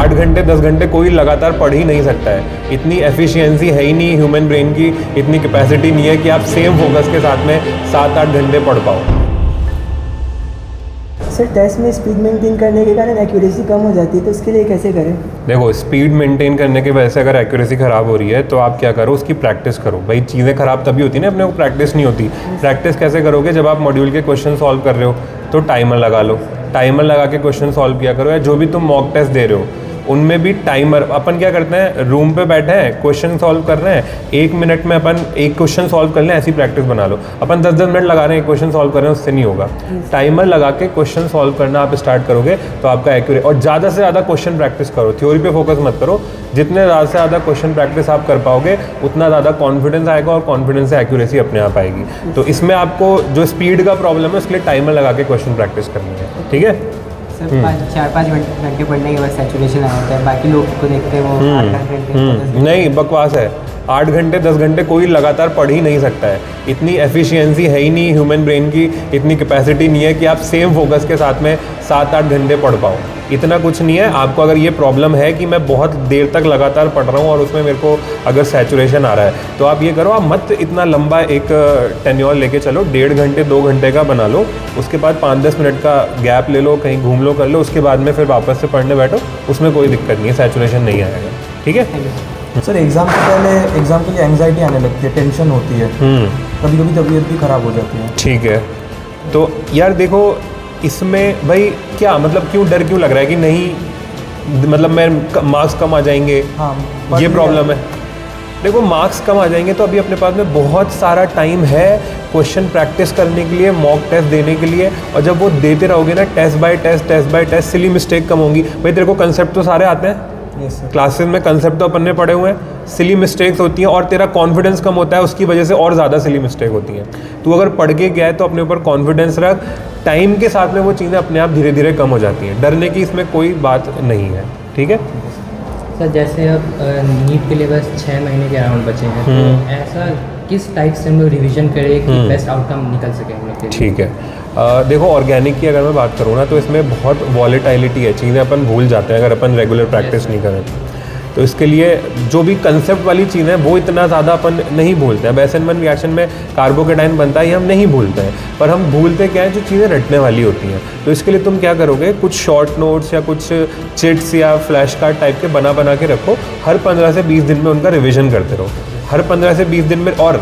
8 घंटे 10 घंटे कोई लगातार पढ़ ही नहीं सकता है। इतनी एफिशिएंसी है ही नहीं ह्यूमन ब्रेन की, इतनी कैपेसिटी नहीं है कि आप सेम फोकस के साथ में 7-8 घंटे पढ़ पाओ। सर टेस्ट में स्पीड मेंटेन करने के कारण एक्यूरेसी कम हो जाती है, तो उसके लिए कैसे करें? देखो, स्पीड मेंटेन करने की वजह से अगर एक्यूरेसी ख़राब हो रही है तो आप क्या करो, उसकी प्रैक्टिस करो। भाई चीज़ें ख़राब तभी होती है ना, अपने को प्रैक्टिस नहीं होती। प्रैक्टिस कैसे करोगे? जब आप मॉड्यूल के क्वेश्चन सॉल्व कर रहे हो तो टाइमर लगा लो, टाइमर लगा के क्वेश्चन सॉल्व किया करो। या जो भी तुम मॉक टेस्ट दे रहे हो उनमें भी टाइमर, अपन क्या करते हैं, रूम पे बैठे हैं क्वेश्चन सॉल्व कर रहे हैं, 1 मिनट में अपन एक क्वेश्चन सॉल्व कर लें, ऐसी प्रैक्टिस बना लो। अपन 10-10 मिनट लगा रहे हैं क्वेश्चन सॉल्व कर रहे हैं, उससे नहीं होगा। टाइमर लगा के क्वेश्चन सॉल्व करना आप स्टार्ट करोगे तो आपका एक्यूरेट, और ज़्यादा से ज़्यादा क्वेश्चन प्रैक्टिस करो, थ्योरी पे फोकस मत करो। जितने ज़्यादा से ज़्यादा क्वेश्चन प्रैक्टिस आप कर पाओगे उतना ज़्यादा कॉन्फिडेंस आएगा, और कॉन्फिडेंस से एक्यूरेसी अपने आप आएगी। तो इसमें आपको जो स्पीड का प्रॉब्लम है उसके लिए टाइमर लगा के क्वेश्चन प्रैक्टिस करनी है, ठीक है। सर 4-5 घंटे पढ़ने के बाद सैचुरेशन आ जाता है, बाकी लोग को देखते हैं वो 8-10 घंटे। नहीं, बकवास है। 8 घंटे 10 घंटे कोई लगातार पढ़ ही नहीं सकता है। इतनी एफिशिएंसी है ही नहीं ह्यूमन ब्रेन की, इतनी कैपेसिटी नहीं है कि आप सेम फोकस के साथ में 7-8 घंटे पढ़ पाओ। इतना कुछ नहीं है। आपको अगर ये प्रॉब्लम है कि मैं बहुत देर तक लगातार पढ़ रहा हूँ और उसमें मेरे को अगर सैचुरेशन आ रहा है, तो आप ये करो, आप मत इतना लंबा एक टेन्योर लेके चलो, 1.5 घंटे 2 घंटे का बना लो। उसके बाद 5-10 मिनट का गैप ले लो, कहीं घूम लो, कर लो, उसके बाद में फिर वापस से पढ़ने बैठो, उसमें कोई दिक्कत नहीं है, सैचुरेशन नहीं आएगा, ठीक है। सर एग्ज़ाम से पहले एग्ज़ाम के लिए एंग्जाइटी आने लगती है, टेंशन होती है, कभी कभी तबीयत भी ख़राब हो जाती है। ठीक है, तो यार देखो, इसमें भाई क्या मतलब, क्यों डर क्यों लग रहा है कि नहीं, मतलब मैं मार्क्स कम आ जाएंगे, हाँ ये प्रॉब्लम है। देखो, मार्क्स कम आ जाएंगे तो अभी अपने पास में बहुत सारा टाइम है क्वेश्चन प्रैक्टिस करने के लिए, मॉक टेस्ट देने के लिए। और जब वो देते रहोगे ना, test by test, silly mistake कम होंगी। भाई तेरे को कंसेप्ट तो सारे आते हैं, क्लासेस में कंसेप्ट तो अपन ने पढ़े हुए हैं, सिली मिस्टेक्स होती हैं और तेरा कॉन्फिडेंस कम होता है, उसकी वजह से और ज़्यादा सिली मिस्टेक होती हैं। तू अगर पढ़ के गया है तो अपने ऊपर कॉन्फिडेंस रख, टाइम के साथ में वो चीज़ें अपने आप धीरे धीरे कम हो जाती हैं। डरने की इसमें कोई बात नहीं है, ठीक है। सर जैसे अब नीट के लिए बस 6 महीने के अराउंड बचे हैं, तो ऐसा किस टाइप से हम लोग रिविजन करें कि बेस्ट आउटकम निकल सके हम लोग के लिए? ठीक है, देखो ऑर्गेनिक की अगर मैं बात करूँ ना, तो इसमें बहुत वॉलेटिलिटी है, चीज़ें अपन भूल जाते हैं अगर अपन रेगुलर प्रैक्टिस नहीं करें। तो इसके लिए जो भी कंसेप्ट वाली चीज़ें हैं वो इतना ज़्यादा अपन नहीं भूलते हैं। बेसन-1 रिएक्शन में कार्बोकेटाइन बनता है, ये हम नहीं भूलते हैं, पर हम भूलते क्या है, जो चीज़ें रटने वाली होती हैं। तो इसके लिए तुम क्या करोगे, कुछ शॉर्ट नोट्स या कुछ चिट्स या फ्लैश कार्ड टाइप के बना के रखो। हर 15 से 20 दिन में उनका रिविजन करते रहो, हर 15 से 20 दिन में। और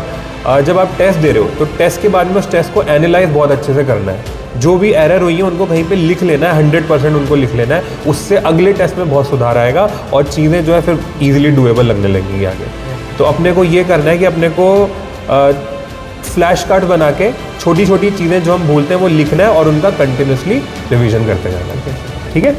जब आप टेस्ट दे रहे हो तो टेस्ट के बाद में उस टेस्ट को एनालाइज बहुत अच्छे से करना है। जो भी एरर हुई है उनको कहीं पे लिख लेना है, 100% उनको लिख लेना है। उससे अगले टेस्ट में बहुत सुधार आएगा और चीज़ें जो है फिर ईजिली डुएबल लगने लगेंगी आगे। तो अपने को ये करना है कि अपने को फ्लैश कार्ड बना के छोटी छोटी चीज़ें जो हम भूलते हैं वो लिखना है और उनका कंटिन्यूसली रिविजन करते जाना है, ठीक है।